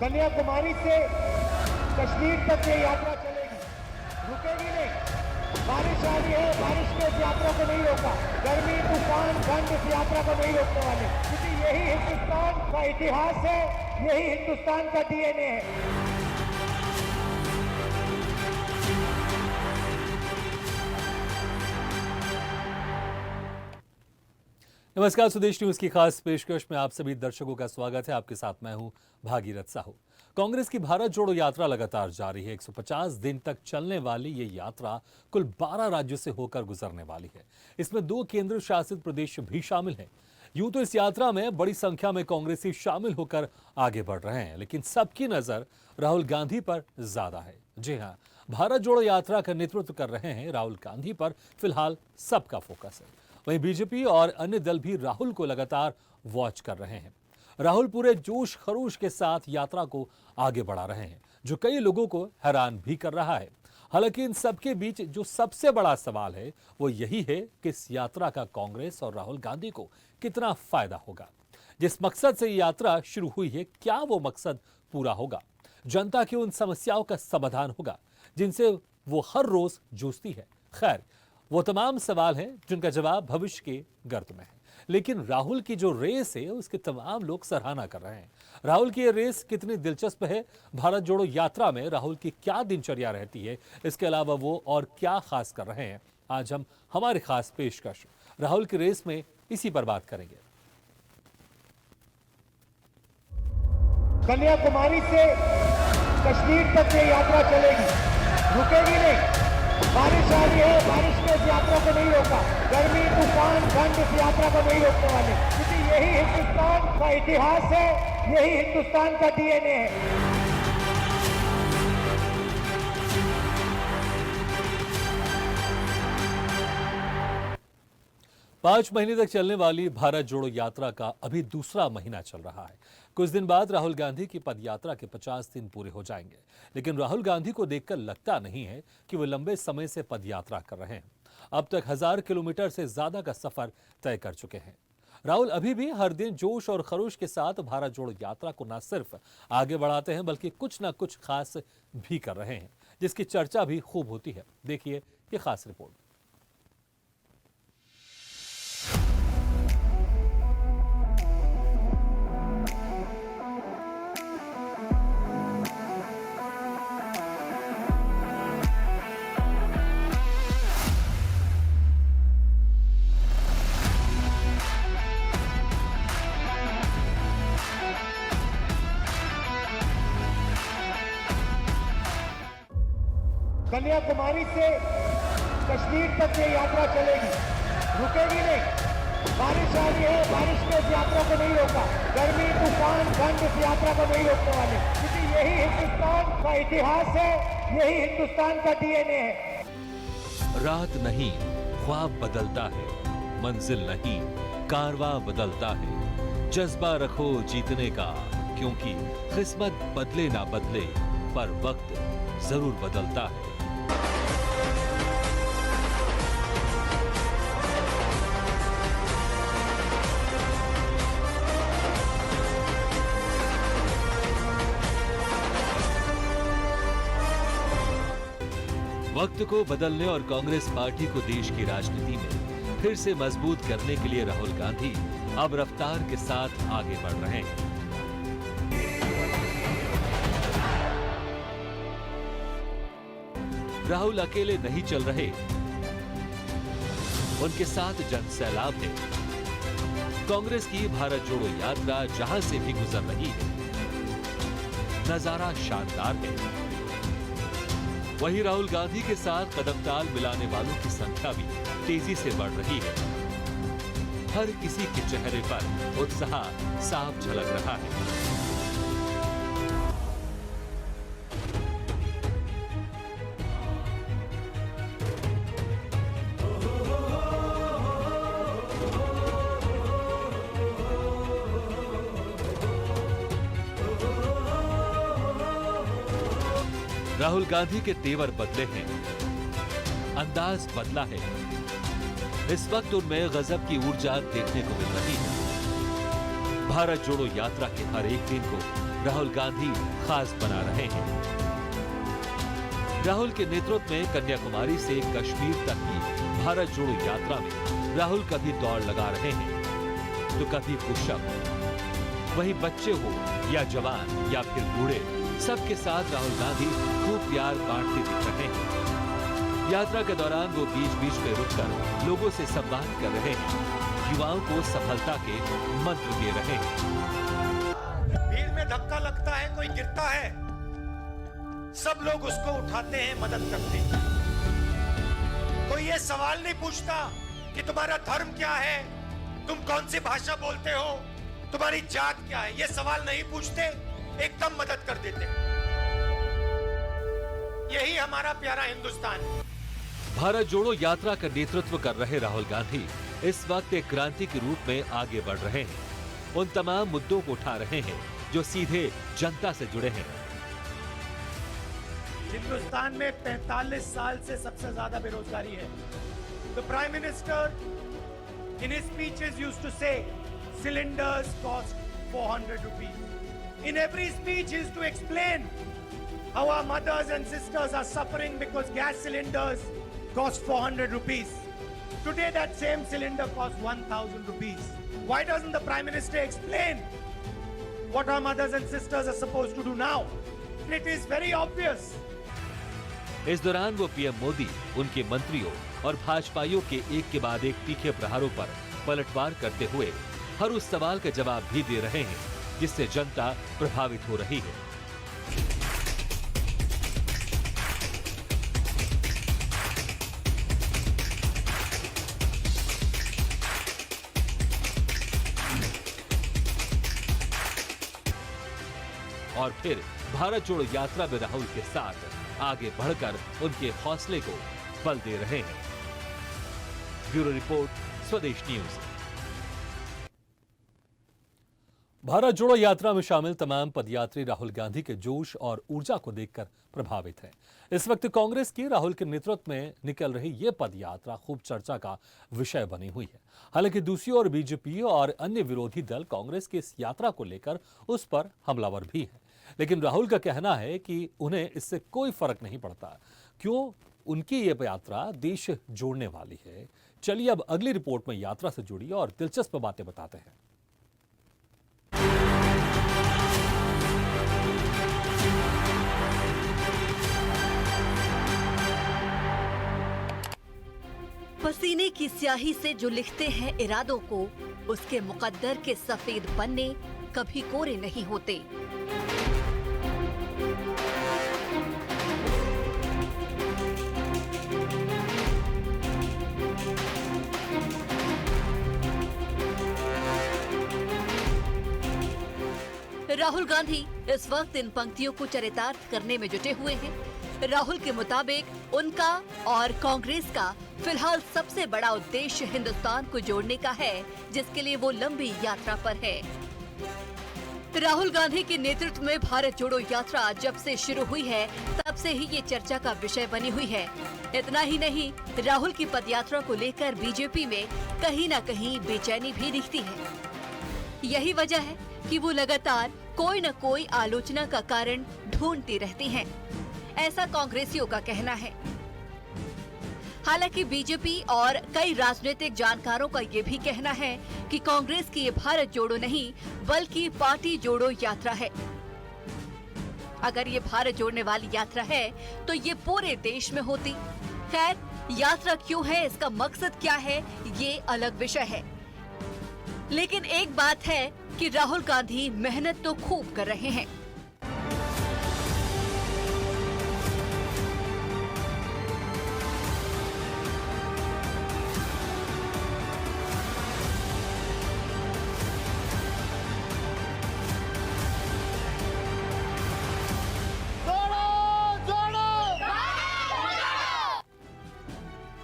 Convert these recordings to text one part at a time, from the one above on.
कन्याकुमारी से कश्मीर तक ये यात्रा चलेगी, रुकेगी नहीं। बारिश आ रही है, बारिश ने इस यात्रा को नहीं रोका, गर्मी तूफान ठंड इस यात्रा को नहीं रोकने वाले, क्योंकि यही हिंदुस्तान का इतिहास है, यही हिंदुस्तान का डीएनए है। नमस्कार, स्वदेश न्यूज की खास पेशकश में आप सभी दर्शकों का स्वागत है। आपके साथ मैं हूं भागीरथ साहू। कांग्रेस की भारत जोड़ो यात्रा लगातार जारी है। 150 दिन तक चलने वाली ये यात्रा कुल 12 राज्यों से होकर गुजरने वाली है। इसमें 2 केंद्र शासित प्रदेश भी शामिल हैं। यूं तो इस यात्रा में बड़ी संख्या में कांग्रेसी शामिल होकर आगे बढ़ रहे हैं, लेकिन सबकी नजर राहुल गांधी पर ज्यादा है। जी हां, भारत जोड़ो यात्रा का नेतृत्व कर रहे हैं राहुल गांधी पर फिलहाल सबका फोकस है। वहीं बीजेपी और अन्य दल भी राहुल को लगातार वॉच कर रहे हैं। राहुल पूरे जोश खरोश के साथ यात्रा को आगे बढ़ा रहे हैं, जो कई लोगों को हैरान भी कर रहा है। हालांकि इन सबके बीच जो सबसे बड़ा सवाल है वो यही है कि इस यात्रा का कांग्रेस और राहुल गांधी को कितना फायदा होगा। जिस मकसद से यात्रा शुरू हुई है, क्या वो मकसद पूरा होगा? जनता की उन समस्याओं का समाधान होगा जिनसे वो हर रोज जूझती है? खैर, वो तमाम सवाल हैं जिनका जवाब भविष्य के गर्त में है। लेकिन राहुल की जो रेस है उसकी तमाम लोग सराहना कर रहे हैं। राहुल की ये रेस कितनी दिलचस्प है, भारत जोड़ो यात्रा में राहुल की क्या दिनचर्या रहती है, इसके अलावा वो और क्या खास कर रहे हैं, आज हम हमारी खास पेशकश राहुल की रेस में इसी पर बात करेंगे। कन्याकुमारी से कश्मीर तक ये यात्रा चलेगी, रुकेगी नहीं। बारिश आ रही है, बारिश ने इस यात्रा को नहीं रोका, गर्मी तूफान ठंड इस यात्रा को नहीं रोकने वाले, क्योंकि यही हिंदुस्तान का इतिहास है, यही हिंदुस्तान का डीएनए है। 5 महीने तक चलने वाली भारत जोड़ो यात्रा का अभी दूसरा महीना चल रहा है। कुछ दिन बाद राहुल गांधी की पदयात्रा के 50 दिन पूरे हो जाएंगे, लेकिन राहुल गांधी को देखकर लगता नहीं है कि वो लंबे समय से पदयात्रा कर रहे हैं। अब तक 1000 किलोमीटर से ज्यादा का सफर तय कर चुके हैं। राहुल अभी भी हर दिन जोश और खरोश के साथ भारत जोड़ो यात्रा को न सिर्फ आगे बढ़ाते हैं, बल्कि कुछ न कुछ खास भी कर रहे हैं, जिसकी चर्चा भी खूब होती है। देखिए ये खास रिपोर्ट। कन्याकुमारी से कश्मीर तक ये यात्रा चलेगी, रुकेगी नहीं। बारिश आ रही है, बारिश ने इस यात्रा को नहीं रोका, गर्मी तूफान ठंड इस यात्रा को नहीं रोकने वाले, क्योंकि यही हिंदुस्तान का इतिहास है, यही हिंदुस्तान का डीएनए है। रात नहीं, ख्वाब बदलता है, मंजिल नहीं, कारवां बदलता है। जज्बा रखो जीतने का, क्योंकि किस्मत बदले ना बदले, पर वक्त जरूर बदलता है। वक्त को बदलने और कांग्रेस पार्टी को देश की राजनीति में फिर से मजबूत करने के लिए राहुल गांधी अब रफ्तार के साथ आगे बढ़ रहे हैं। राहुल अकेले नहीं चल रहे, उनके साथ जनसैलाब है। कांग्रेस की भारत जोड़ो यात्रा जहां से भी गुजर रही है, नजारा शानदार है। वहीं राहुल गांधी के साथ कदम ताल मिलाने वालों की संख्या भी तेजी से बढ़ रही है। हर किसी के चेहरे पर उत्साह साफ झलक रहा है। राहुल गांधी के तेवर बदले हैं, अंदाज बदला है। इस वक्त उनमें गजब की ऊर्जा देखने को मिल रही है। भारत जोड़ो यात्रा के हर एक दिन को राहुल गांधी खास बना रहे हैं। राहुल के नेतृत्व में कन्याकुमारी से कश्मीर तक की भारत जोड़ो यात्रा में राहुल कभी दौड़ लगा रहे हैं तो कभी पुशअप। वहीं बच्चे हो या जवान या फिर बूढ़े, सबके साथ राहुल गांधी खूब प्यार बांटते दिख रहे हैं। यात्रा के दौरान वो बीच बीच में रुककर लोगों से संवाद कर रहे हैं, युवाओं को सफलता के मंत्र दे रहे हैं। भीड़ में धक्का लगता है, कोई गिरता है, सब लोग उसको उठाते हैं, मदद करते हैं। कोई ये सवाल नहीं पूछता कि तुम्हारा धर्म क्या है, तुम कौन सी भाषा बोलते हो, तुम्हारी जात क्या है, ये सवाल नहीं पूछते, एकदम मदद कर देते हैं। यही हमारा प्यारा हिंदुस्तान है। भारत जोड़ो यात्रा का नेतृत्व कर रहे राहुल गांधी इस वक्त एक क्रांति के रूप में आगे बढ़ रहे हैं। उन तमाम मुद्दों को उठा रहे हैं जो सीधे जनता से जुड़े हैं। हिंदुस्तान में 45 साल से सबसे ज्यादा बेरोजगारी है। The Prime Minister in his speeches used to say cylinders cost 400 rupees. In every speech he used to explain how our mothers and sisters are suffering because gas cylinders cost 400 rupees. Today that same cylinder costs 1000 rupees. Why doesn't the Prime Minister explain what our mothers and sisters are supposed to do now? It is very obvious. इस दौरान वो PM Modi, उनके मंत्रियों और भाजपाइयों के एक के बाद एक तीखे प्रहारों पर पलटवार करते हुए हर उस सवाल का जवाब भी दे रहे हैं जिससे जनता प्रभावित हो रही है। और फिर भारत जोड़ो यात्रा में राहुल के साथ आगे बढ़कर उनके हौसले को बल दे रहे हैं। ब्यूरो रिपोर्ट, स्वदेश न्यूज। भारत जोड़ो यात्रा में शामिल तमाम पदयात्री राहुल गांधी के जोश और ऊर्जा को देखकर प्रभावित हैं। इस वक्त कांग्रेस की राहुल के नेतृत्व में निकल रही ये पदयात्रा खूब चर्चा का विषय बनी हुई है। हालांकि दूसरी ओर बीजेपी और अन्य विरोधी दल कांग्रेस की इस यात्रा को लेकर उस पर हमलावर भी है, लेकिन राहुल का कहना है कि उन्हें इससे कोई फर्क नहीं पड़ता। क्यों? उनकी ये यात्रा देश जोड़ने वाली है। चलिए अब अगली रिपोर्ट में यात्रा से जुड़ी और दिलचस्प बातें बताते हैं। पसीने की स्याही से जो लिखते हैं इरादों को, उसके मुकद्दर के सफेद पन्ने कभी कोरे नहीं होते। राहुल गांधी इस वक्त इन पंक्तियों को चरितार्थ करने में जुटे हुए हैं। राहुल के मुताबिक उनका और कांग्रेस का फिलहाल सबसे बड़ा उद्देश्य हिंदुस्तान को जोड़ने का है, जिसके लिए वो लंबी यात्रा पर है। राहुल गांधी के नेतृत्व में भारत जोड़ो यात्रा जब से शुरू हुई है, तब से ही ये चर्चा का विषय बनी हुई है। इतना ही नहीं, राहुल की पदयात्रा को लेकर बीजेपी में कहीं न कहीं बेचैनी भी दिखती है। यही वजह है कि वो लगातार कोई न कोई आलोचना का कारण ढूंढती रहती हैं। ऐसा कांग्रेसियों का कहना है। हालांकि बीजेपी और कई राजनीतिक जानकारों का ये भी कहना है कि कांग्रेस की ये भारत जोड़ो नहीं, बल्कि पार्टी जोड़ो यात्रा है। अगर ये भारत जोड़ने वाली यात्रा है तो ये पूरे देश में होती। खैर, यात्रा क्यों है, इसका मकसद क्या है, ये अलग विषय है। लेकिन एक बात है कि राहुल गांधी मेहनत तो खूब कर रहे हैं।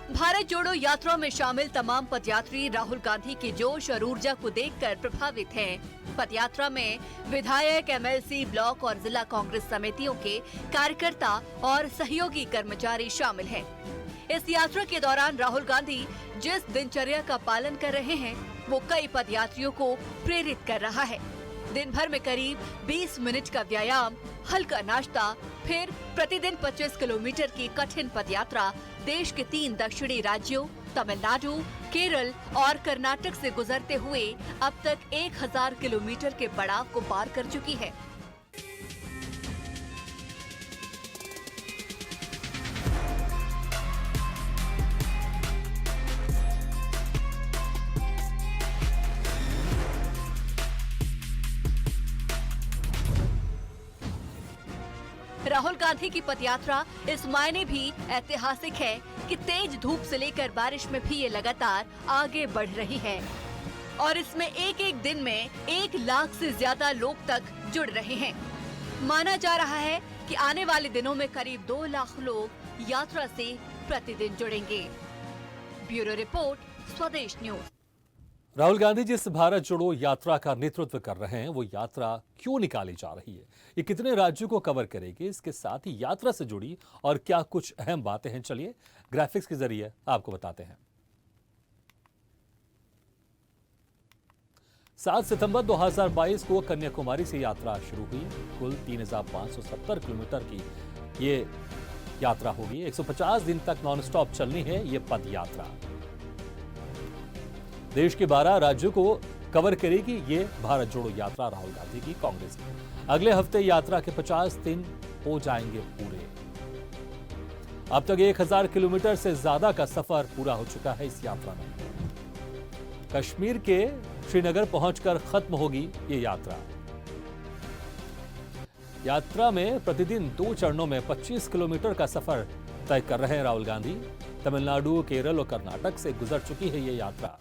भारत जोड़ो यात्रा में शामिल तमाम पदयात्री राहुल गांधी के जोश और ऊर्जा को देखकर प्रभावित हैं। पदयात्रा में विधायक, एमएलसी, ब्लॉक और जिला कांग्रेस समितियों के कार्यकर्ता और सहयोगी कर्मचारी शामिल हैं। इस यात्रा के दौरान राहुल गांधी जिस दिनचर्या का पालन कर रहे हैं, वो कई पदयात्रियों को प्रेरित कर रहा है। दिन भर में करीब 20 मिनट का व्यायाम, हल्का नाश्ता, फिर प्रतिदिन 25 किलोमीटर की कठिन पदयात्रा देश के 3 दक्षिणी राज्यों तमिलनाडु, केरल और कर्नाटक से गुजरते हुए अब तक 1000 किलोमीटर के पड़ाव को पार कर चुकी है। राहुल गांधी की पदयात्रा इस मायने भी ऐतिहासिक है कि तेज धूप से लेकर बारिश में भी ये लगातार आगे बढ़ रही है और इसमें एक एक दिन में 1 लाख से ज्यादा लोग तक जुड़ रहे हैं। माना जा रहा है कि आने वाले दिनों में करीब 2 लाख लोग यात्रा से प्रतिदिन जुड़ेंगे। ब्यूरो रिपोर्ट, स्वदेश न्यूज। राहुल गांधी जिस भारत जोड़ो यात्रा का नेतृत्व कर रहे हैं, वो यात्रा क्यों निकाली जा रही है, ये कितने राज्यों को कवर करेगी, इसके साथ ही यात्रा से जुड़ी और क्या कुछ अहम बातें हैं, चलिए ग्राफिक्स के जरिए आपको बताते हैं। 7 सितंबर 2022 को कन्याकुमारी से यात्रा शुरू हुई। कुल 3570 किलोमीटर की ये यात्रा होगी। 150 दिन तक नॉनस्टॉप चलनी है ये पद यात्रा। देश के 12 राज्यों को कवर करेगी ये भारत जोड़ो यात्रा राहुल गांधी की, कांग्रेस की। अगले हफ्ते यात्रा के 50 दिन हो जाएंगे पूरे। अब तक 1000 किलोमीटर से ज्यादा का सफर पूरा हो चुका है इस यात्रा में। कश्मीर के श्रीनगर पहुंचकर खत्म होगी ये यात्रा। यात्रा में प्रतिदिन 2 चरणों में 25 किलोमीटर का सफर तय कर रहे हैं राहुल गांधी। तमिलनाडु, केरल और कर्नाटक से गुजर चुकी है ये यात्रा।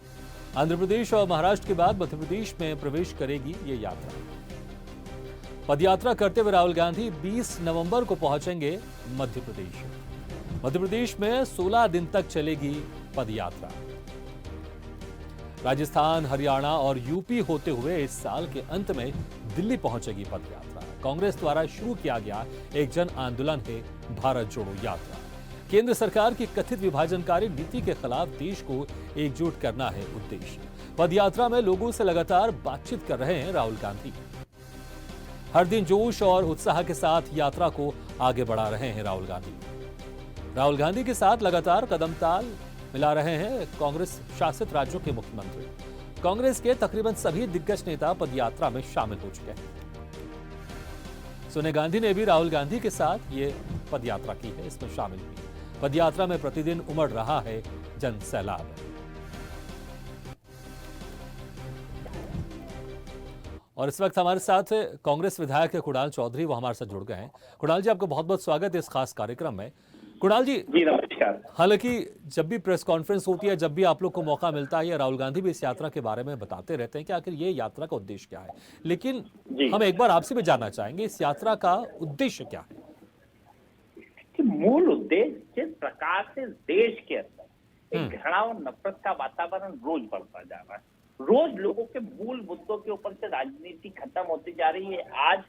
आंध्र प्रदेश और महाराष्ट्र के बाद मध्य प्रदेश में प्रवेश करेगी ये यात्रा। पदयात्रा करते हुए राहुल गांधी 20 नवंबर को पहुंचेंगे मध्य प्रदेश। मध्य प्रदेश में 16 दिन तक चलेगी पदयात्रा। राजस्थान, हरियाणा और यूपी होते हुए इस साल के अंत में दिल्ली पहुंचेगी पदयात्रा। कांग्रेस द्वारा शुरू किया गया एक जन आंदोलन है भारत जोड़ो यात्रा। केंद्र सरकार की कथित विभाजनकारी नीति के खिलाफ देश को एकजुट करना है उद्देश्य। पदयात्रा में लोगों से लगातार बातचीत कर रहे हैं राहुल गांधी। हर दिन जोश और उत्साह के साथ यात्रा को आगे बढ़ा रहे हैं राहुल गांधी। राहुल गांधी के साथ लगातार कदम ताल मिला रहे हैं कांग्रेस शासित राज्यों के मुख्यमंत्री। कांग्रेस के तकरीबन सभी दिग्गज नेता पदयात्रा में शामिल हो चुके हैं। सोनिया गांधी ने भी राहुल गांधी के साथ ये पदयात्रा की है, इसमें शामिल हुई। पदयात्रा में प्रतिदिन उमड़ रहा है जन सैलाब। और इस वक्त हमारे साथ कांग्रेस विधायक कुणाल चौधरी, वो हमारे साथ जुड़ गए हैं। कुणाल जी, आपका बहुत बहुत स्वागत है इस खास कार्यक्रम में। कुणाल जी नमस्कार। हालांकि जब भी प्रेस कॉन्फ्रेंस होती है, जब भी आप लोग को मौका मिलता है, या राहुल गांधी भी इस यात्रा के बारे में बताते रहते हैं कि आखिर ये यात्रा का उद्देश्य क्या है, लेकिन हम एक बार आपसे भी जानना चाहेंगे इस यात्रा का उद्देश्य क्या है। मूल उद्देश्य जिस प्रकार से देश के अंदर एक घृणा और नफरत का वातावरण रोज बढ़ता जा रहा है, रोज लोगों के मूल मुद्दों के ऊपर से राजनीति खत्म होती जा रही है। आज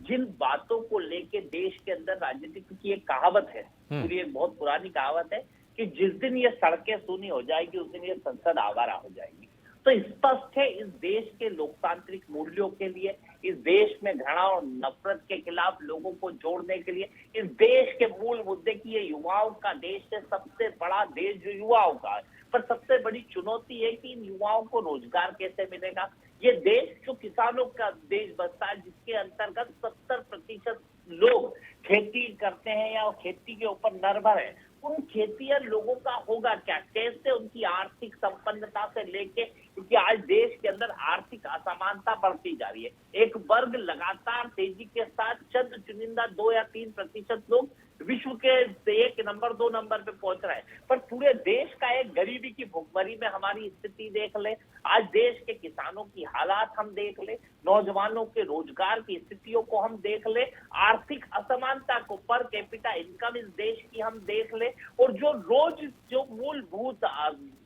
जिन बातों को लेके देश के अंदर राजनीति की एक कहावत है, पूरी एक बहुत पुरानी कहावत है कि जिस दिन ये सड़कें सूनी हो जाएगी उस दिन ये संसद आवारा हो जाएगी। तो स्पष्ट है इस देश के लोकतांत्रिक मूल्यों के लिए, इस देश में घृणा और नफरत के खिलाफ लोगों को जोड़ने के लिए, इस देश के मूल मुद्दे की ये युवाओं का देश है, सबसे बड़ा देश जो युवाओं का है। पर सबसे बड़ी चुनौती है कि इन युवाओं को रोजगार कैसे मिलेगा। ये देश जो किसानों का देश बसता है, जिसके अंतर्गत 70% लोग खेती करते हैं या खेती के ऊपर निर्भर है, उन खेतिहर लोगों का होगा क्या, कैसे उनकी आर्थिक संपन्नता से लेके, क्योंकि आज देश के अंदर आर्थिक असमानता बढ़ती जा रही है। एक वर्ग लगातार तेजी के साथ चंद चुनिंदा 2 या 3% लोग विश्व के 1 नंबर 2 नंबर पे पहुंच रहा है, पर पूरे देश का एक गरीबी की भुखमरी में हमारी स्थिति देख ले, आज देश के किसानों की हालात हम देख ले, नौजवानों के रोजगार की स्थितियों को हम देख ले, आर्थिक असमानता को, पर कैपिटा इनकम इस देश की हम देख ले, और जो मूलभूत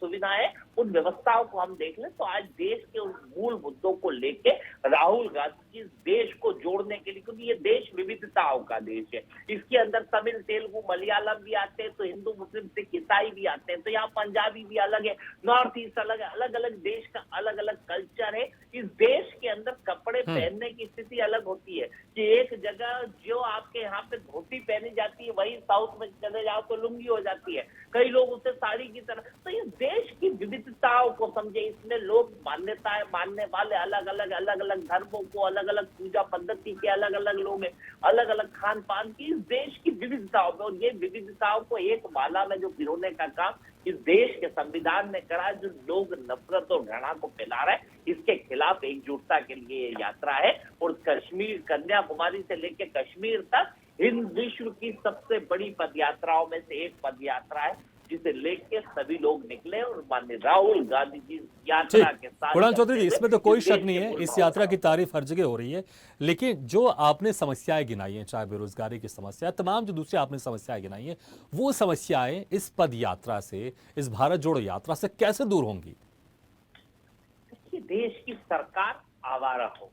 सुविधाएं, उन व्यवस्थाओं को हम देख ले, तो आज देश के उन मूल मुद्दों को लेके राहुल गांधी कि इस देश को जोड़ने के लिए, क्योंकि ये देश विविधताओं का देश है। इसके अंदर तमिल, तेलुगु, मलयालम भी आते हैं, तो हिंदू, मुस्लिम, सिख, ईसाई भी आते हैं, तो यहाँ पंजाबी भी अलग है, नॉर्थ ईस्ट अलग है, अलग अलग देश का अलग अलग कल्चर है। इस देश के अंदर कपड़े पहनने की स्थिति अलग होती है कि एक जगह जो आपके यहाँ पे धोती पहनी जाती है, वही साउथ में चले जाओ तो लुंगी हो जाती है, कई लोग उसे साड़ी की तरह। तो इस देश की विविधताओं को समझे, इसमें लोग मान्यताएं मानने वाले अलग अलग धर्मों को, अलग अलग पूजा पद्धति के अलग अलग लोग हैं, अलग अलग खान पान की, इस देश की विविधताओं में। और ये विविधताओं को एक माला में जो पिरोने का काम इस देश के संविधान ने करा, जो लोग नफरत और घृणा को फैला रहे हैं, इसके खिलाफ एकजुटता के लिए ये यात्रा है। और कश्मीर, कन्याकुमारी से लेकर कश्मीर तक हिंद विश्व की सबसे बड़ी पदयात्राओं में से एक पदयात्रा है, जिसे लेके सभी लोग निकले और माननीय राहुल गांधी जी यात्रा के साथ। कुणाल चौधरी जी, इसमें तो कोई शक नहीं है, इस यात्रा की तारीफ हर जगह हो रही है, लेकिन जो आपने समस्याएं गिनाई हैं, चाहे बेरोजगारी की समस्या, तमाम जो दूसरी आपने समस्याएं गिनाई हैं, वो समस्याएं इस पद यात्रा से, इस भारत जोड़ो यात्रा से कैसे दूर होंगी? देखिए, देश की सरकार आवारा हो,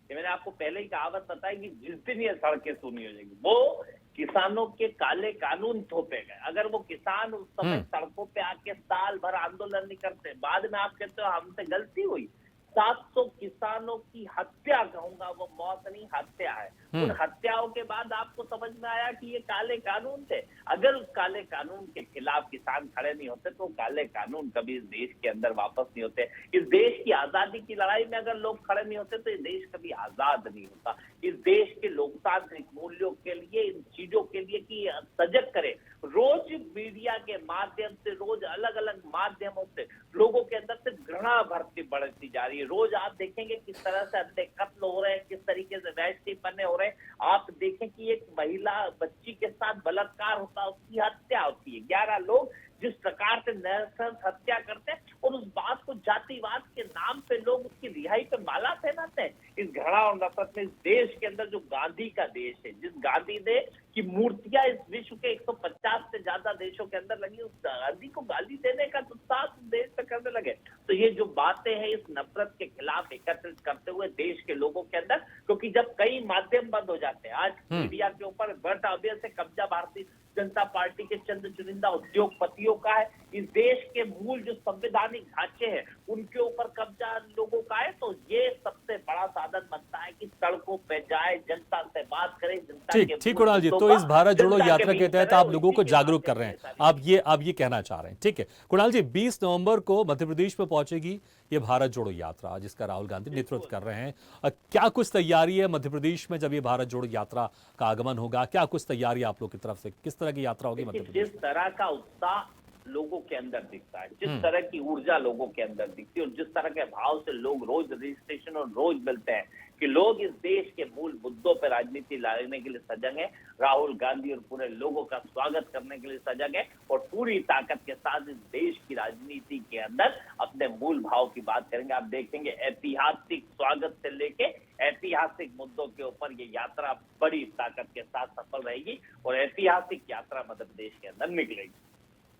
ये मैंने आपको पहले ही कहावत बताई कि जिस दिन ये सड़कें सुनी हो जाएगी, वो किसानों के काले कानून थोपे गए। अगर वो किसान उस समय सड़कों पे आके साल भर आंदोलन नहीं करते, बाद में आप कहते हो हमसे गलती हुई, 700 किसानों की हत्या, कहूंगा वो मौत नहीं हत्या है, उन हत्याओं के बाद आपको समझ में आया कि ये काले कानून थे। अगर उस काले कानून के खिलाफ किसान खड़े नहीं होते तो काले कानून कभी इस देश के अंदर वापस नहीं होते। इस देश की आजादी की लड़ाई में अगर लोग खड़े नहीं होते तो ये देश कभी आजाद नहीं होता। इस देश के लोकतांत्रिक मूल्यों के लिए, इन चीजों के लिए कि सजग करे, रोज मीडिया के माध्यम से, रोज अलग अलग माध्यमों से लोगों के अंदर से घृणा बढ़ती जा रही है। रोज आप देखेंगे किस तरह से अंधे कत्ल हो रहे हैं, किस तरीके से वैश्वी पन्ने हो रहे हैं। आप देखें कि एक महिला बच्ची के साथ बलात्कार होता है, उसकी हत्या होती है। 11 लोग जिस प्रकार से नृशंस हत्या करते हैं और उस बात को जातिवाद के नाम पे लोग उसकी रिहाई पे माला पहनाते हैं। इस घृणा और नफरत में इस देश के अंदर जो गांधी का देश है, जिस गांधी ने की मूर्तियां इस विश्व के 150 से ज्यादा देशों के अंदर लगी, उस गांधी को गाली देने का दुस्साहस देश में करने लगे। तो ये जो बातें हैं इस नफरत के खिलाफ एकत्रित करते हुए देश के लोगों के अंदर, क्योंकि जब कई माध्यम बंद हो जाते हैं, आज मीडिया के ऊपर बट ऑब्वियस से कब्जा भारतीय जनता पार्टी के चंद चुनिंदा उद्योगपतियों का है। इस देश के मूल जो संवैधानिक ढांचे हैं उनके ऊपर कब्जा लोगों का है। तो ये सबसे बड़ा साधन बनता है कि सड़कों पे जाए, जनता से बात करें, जनता के ठीक कुणाल जी, तो इस भारत जोड़ो यात्रा के तहत आप लोगों को जागरूक कर रहे हैं, आप ये कहना चाह रहे हैं, ठीक है। कुणाल जी, 20 नवंबर को मध्य प्रदेश में पहुंचेगी ये भारत जोड़ो यात्रा, जिसका राहुल गांधी नेतृत्व कर रहे हैं। क्या कुछ तैयारी है मध्य प्रदेश में जब ये भारत जोड़ो यात्रा का आगमन होगा? क्या कुछ तैयारी आप लोग की तरफ से, किस तरह की यात्रा होगी मध्य प्रदेश? जिस तरह का उत्साह लोगों के अंदर दिखता है, जिस तरह की ऊर्जा लोगों के अंदर दिखती है और जिस तरह के भाव से लोग रोज रजिस्ट्रेशन और रोज मिलते हैं कि लोग इस देश के मूल मुद्दों पर राजनीति लाने के लिए सजग है, राहुल गांधी और पूरे लोगों का स्वागत करने के लिए सजग है और पूरी ताकत के साथ इस देश की राजनीति के अंदर अपने मूल भाव की बात करेंगे। आप देखेंगे ऐतिहासिक स्वागत से लेके ऐतिहासिक मुद्दों के ऊपर ये यात्रा बड़ी ताकत के साथ सफल रहेगी और ऐतिहासिक यात्रा मध्य प्रदेश के अंदर निकलेगी।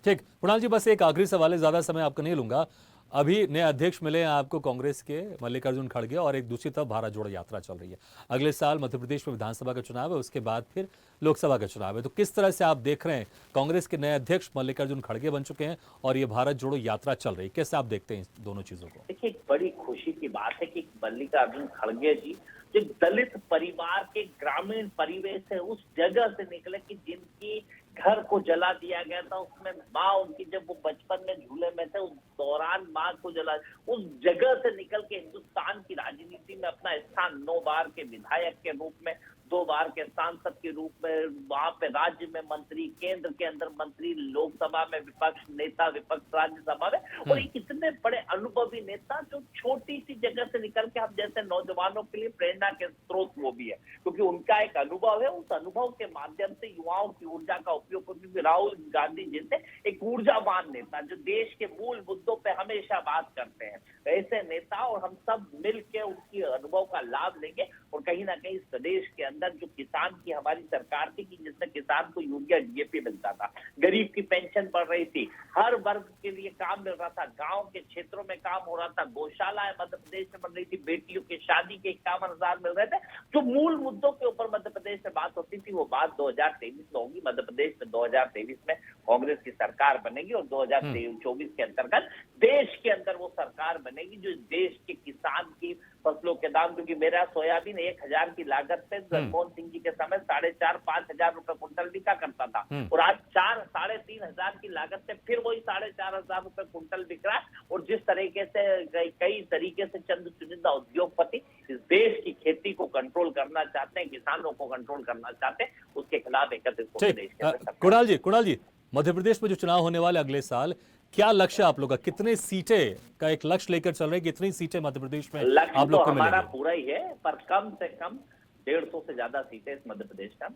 ठीक, कुणाल जी, बस एक आखिरी सवाल है, ज्यादा समय आपका नहीं लूंगा। अभी नए अध्यक्ष मिले हैं आपको कांग्रेस के, मल्लिकार्जुन खड़गे, और एक दूसरी तरफ भारत जोड़ो यात्रा चल रही है। अगले साल मध्य प्रदेश में विधानसभा का चुनाव है, उसके बाद फिर लोकसभा का चुनाव है। तो किस तरह से आप देख रहे हैं, कांग्रेस के नए अध्यक्ष मल्लिकार्जुन खड़गे बन चुके हैं और ये भारत जोड़ो यात्रा चल रही है, कैसे आप देखते हैं इन दोनों चीजों को? देखिए, एक बड़ी खुशी की बात है कि मल्लिकार्जुन खड़गे जी जो दलित परिवार के ग्रामीण परिवेश है उस जगह से निकले कि जिनकी घर को जला दिया गया था, उसमें माँ उनकी जब वो बचपन में झूले में थे उस दौरान माँ को जला, उस जगह से निकल के हिंदुस्तान की राजनीति में अपना स्थान 9 बार के विधायक के रूप में, 2 बार के सांसद के रूप में, वहां पे राज्य में मंत्री, केंद्र के अंदर मंत्री, लोकसभा में विपक्ष नेता, विपक्ष राज्यसभा में, और एक इतने बड़े अनुभवी नेता जो छोटी सी जगह से निकल के हम जैसे नौजवानों के लिए प्रेरणा के स्रोत वो भी है, क्योंकि उनका एक अनुभव है। उस अनुभव के माध्यम से युवाओं की ऊर्जा का उपयोग करके राहुल गांधी जैसे एक ऊर्जावान नेता जो देश के मूल मुद्दों पे हमेशा बात करते हैं, ऐसे नेता और हम सब मिल के उनकी अनुभव का लाभ लेंगे और कहीं ना कहीं इस प्रदेश के अंदर जो किसान की हमारी सरकार थी कि जिसमें किसान को यूरिया डीएपी मिलता था, गरीब की पेंशन बढ़ रही थी, हर वर्ग के लिए काम मिल रहा था, गांव के क्षेत्रों में काम हो रहा था, गौशालाएं मध्य प्रदेश में बन रही थी, बेटियों की शादी के 51,000 मिल रहे थे। जो मूल मुद्दों के ऊपर मध्य प्रदेश में बात होती थी वो बात 2023 में होगी। मध्य प्रदेश में 2023 में कांग्रेस की सरकार बनेगी और 2024 के अंतर्गत देश के अंदर वो सरकार बनेगी जो देश के किसान की फसलों के दाम, क्योंकि मेरा सोयाबीन 1,000 की लागत से मनमोहन सिंह जी के समय 4,500-5,000 रुपए कुंटल बिका करता था और आज 4,500-3,000 की लागत से फिर वही 4,500 रुपए कुंटल बिक रहा है। और जिस तरीके से कई तरीके से चंद चुनिंदा उद्योगपति इस देश की खेती को कंट्रोल करना चाहते हैं, किसानों को कंट्रोल करना चाहते हैं, उसके खिलाफ एकत्रित होकर देश के अंदर कुणाल जी, मध्य प्रदेश में जो चुनाव होने वाले अगले साल, क्या लक्ष्य आप लोग का? कितने सीटें का एक लक्ष्य लेकर चल रहे हैं? कितनी सीटें मध्य प्रदेश में आप लोग को मिलेंगी? हमारा पूरा ही है, पर कम से कम 150 से ज्यादा सीटें इस मध्य प्रदेश का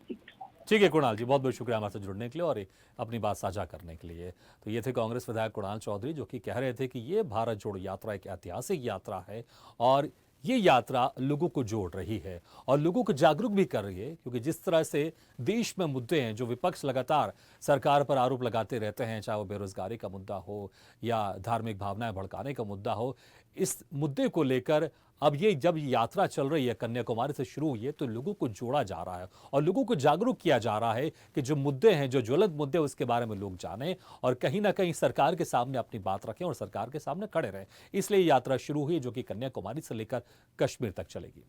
ठीक है कुणाल जी, बहुत बहुत शुक्रिया हमारे साथ जुड़ने के लिए और अपनी बात साझा करने के लिए। तो ये थे कांग्रेस विधायक कुणाल चौधरी जो कि कह रहे थे कि ये भारत जोड़ो यात्रा एक ऐतिहासिक यात्रा है और ये यात्रा लोगों को जोड़ रही है और लोगों को जागरूक भी कर रही है, क्योंकि जिस तरह से देश में मुद्दे हैं जो विपक्ष लगातार सरकार पर आरोप लगाते रहते हैं, चाहे वो बेरोजगारी का मुद्दा हो या धार्मिक भावनाएं भड़काने का मुद्दा हो, इस मुद्दे को लेकर अब ये जब यात्रा चल रही है, कन्याकुमारी से शुरू हुई है, तो लोगों को जोड़ा जा रहा है और लोगों को जागरूक किया जा रहा है कि जो मुद्दे हैं, जो ज्वलंत मुद्दे, उसके बारे में लोग जानें और कहीं ना कहीं सरकार के सामने अपनी बात रखें और सरकार के सामने खड़े रहें। इसलिए यात्रा शुरू हुई जो कि कन्याकुमारी से लेकर कश्मीर तक चलेगी।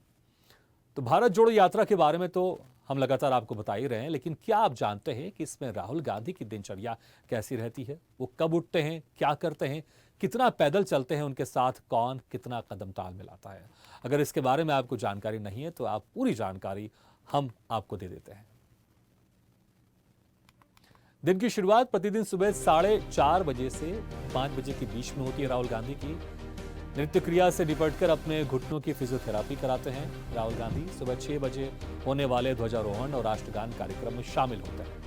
तो भारत जोड़ो यात्रा के बारे में तो हम लगातार आपको बता ही रहे हैं, लेकिन क्या आप जानते हैं कि इसमें राहुल गांधी की दिनचर्या कैसी रहती है? वो कब उठते हैं, क्या करते हैं, कितना पैदल चलते हैं, उनके साथ कौन कितना कदम ताल मिलाता है? अगर इसके बारे में आपको जानकारी नहीं है तो आप पूरी जानकारी हम आपको दे देते हैं। दिन की शुरुआत प्रतिदिन सुबह 4:30 बजे से 5 बजे के बीच में होती है राहुल गांधी की। नृत्य क्रिया से निपटकर अपने घुटनों की फिजियोथेरापी कराते हैं राहुल गांधी। सुबह 6 बजे होने वाले ध्वजारोहण और राष्ट्रगान कार्यक्रम में शामिल होते हैं।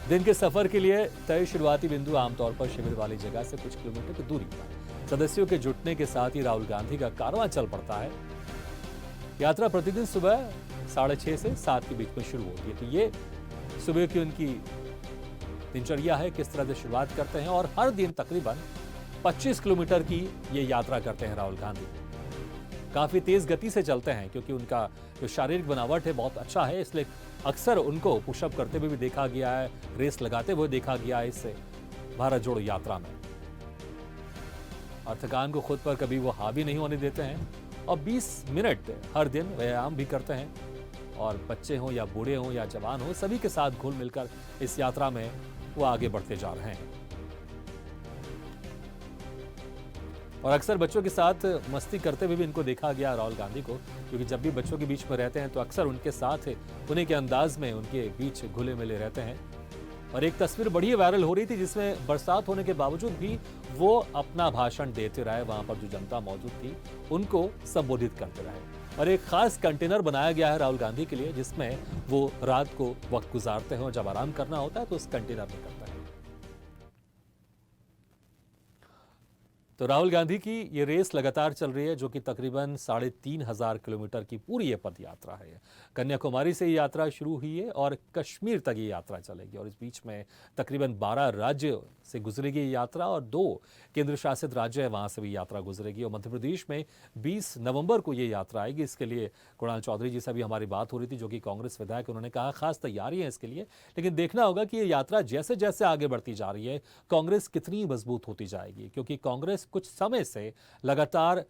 दिन के सफर के लिए तय शुरुआती बिंदु आमतौर पर शिविर वाली जगह से कुछ किलोमीटर की दूरी पर सदस्यों के जुटने के साथ ही राहुल गांधी का कारवां चल पड़ता है। यात्रा प्रतिदिन सुबह 6:30 से 7 के बीच में शुरू होती है। तो ये सुबह की उनकी दिनचर्या है, किस तरह से शुरुआत करते हैं और हर दिन तकरीबन 25 किलोमीटर की ये यात्रा करते हैं राहुल गांधी। काफी तेज गति से चलते हैं क्योंकि उनका जो शारीरिक बनावट है बहुत अच्छा है, इसलिए अक्सर उनको पुशअप करते हुए भी देखा गया है, रेस लगाते हुए देखा गया है इससे भारत जोड़ो यात्रा में। और थकान को खुद पर कभी वो हावी नहीं होने देते हैं और 20 मिनट हर दिन व्यायाम भी करते हैं। और बच्चे हों या बूढ़े हों या जवान हों, सभी के साथ घुल मिलकर इस यात्रा में वो आगे बढ़ते जा रहे हैं। और अक्सर बच्चों के साथ मस्ती करते हुए भी इनको देखा गया राहुल गांधी को, क्योंकि जब भी बच्चों के बीच में रहते हैं तो अक्सर उनके साथ उन्हीं के अंदाज में उनके बीच घुले मिले रहते हैं। और एक तस्वीर बड़ी वायरल हो रही थी जिसमें बरसात होने के बावजूद भी वो अपना भाषण देते रहे, वहां पर जो जनता मौजूद थी उनको संबोधित करते रहे। और एक खास कंटेनर बनाया गया है राहुल गांधी के लिए जिसमें वो रात को वक्त गुजारते हैं और जब आराम करना होता है तो उस कंटेनर में करते हैं। तो राहुल गांधी की ये रेस लगातार चल रही है जो कि तकरीबन 3,500 किलोमीटर की पूरी ये पद यात्रा है। कन्याकुमारी से ये यात्रा शुरू हुई है और कश्मीर तक ये यात्रा चलेगी और इस बीच में तकरीबन 12 राज्य से गुजरेगी ये यात्रा और 2 केंद्र शासित राज्य है वहां से भी यात्रा गुजरेगी। और मध्य प्रदेश में 20 नवंबर को ये यात्रा आएगी। इसके लिए कुणाल चौधरी जी से भी हमारी बात हो रही थी जो कि कांग्रेस विधायक, उन्होंने कहा खास तैयारी है इसके लिए, लेकिन देखना होगा कि ये यात्रा जैसे जैसे आगे बढ़ती जा रही है कांग्रेस कितनी मजबूत होती जाएगी, क्योंकि कांग्रेस कुछ समय से लगातार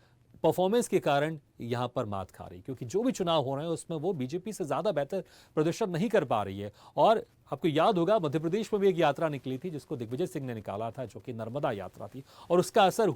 परफॉर्मेंस के कारण यहां पर मात खा रही, क्योंकि जो भी चुनाव हो रहे हैं उसमें वो बीजेपी से ज्यादा बेहतर प्रदर्शन नहीं कर पा रही है। और आपको याद होगा मध्य प्रदेश में भी एक यात्रा निकली थी जिसको दिग्विजय सिंह ने निकाला था जो कि नर्मदा यात्रा थी और उसका असर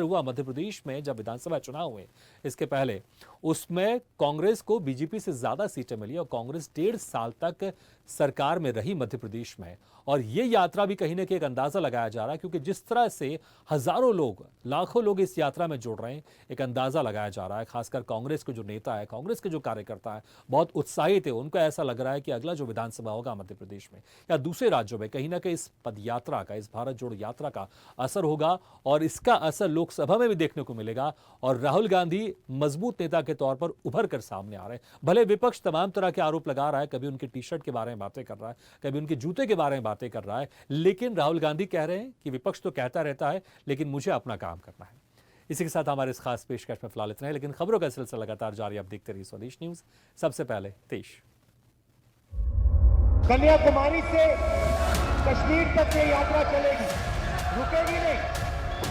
हुआ मध्य प्रदेश में जब विधानसभा चुनाव हुए इसके पहले उसमें कांग्रेस को बीजेपी से ज्यादा सीटें मिली और कांग्रेस 1.5 साल तक सरकार में रही मध्य प्रदेश में। और ये यात्रा भी कहीं ना कहीं एक अंदाजा लगाया जा रहा है, क्योंकि जिस तरह से हजारों लोग, लाखों लोग इस यात्रा में जुड़ रहे हैं, एक अंदाजा लगाया जा रहा है रहा है, खासकर कांग्रेस के जो नेता है, कांग्रेस के जो कार्यकर्ता है, बहुत उत्साहित है। उनको ऐसा लग रहा है कि अगला जो विधानसभा होगा मध्य प्रदेश में या दूसरे राज्यों में, कहीं ना कहीं इस पदयात्रा का, इस भारत जोड़ो यात्रा का असर होगा और इसका असर लोकसभा में भी देखने को मिलेगा। और राहुल गांधी मजबूत नेता के तौर पर उभर कर सामने आ रहे हैं। भले विपक्ष तमाम तरह के आरोप लगा रहा है, कभी उनकी टी शर्ट के बारे में बातें कर रहा है, कभी उनके जूते के बारे में बातें कर रहा है, लेकिन राहुल गांधी कह रहे हैं कि विपक्ष तो कहता रहता है, लेकिन मुझे अपना काम करना है। इसी के साथ हमारे इस खास पेशकश में फिलहाल इतना है, लेकिन खबरों का सिलसिला लगातार जारी। आप देखते रहिए स्वदेश न्यूज। सबसे पहले देश। कन्याकुमारी से कश्मीर तक ये यात्रा चलेगी, रुकेगी नहीं।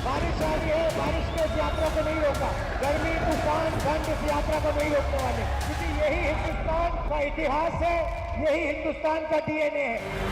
बारिश आ रही है, बारिश ने इस यात्रा को नहीं रोका। गर्मी, तूफान, ठंड इस यात्रा को नहीं रोकने वाले, क्योंकि यही हिंदुस्तान का इतिहास है, यही हिंदुस्तान का डीएनए है।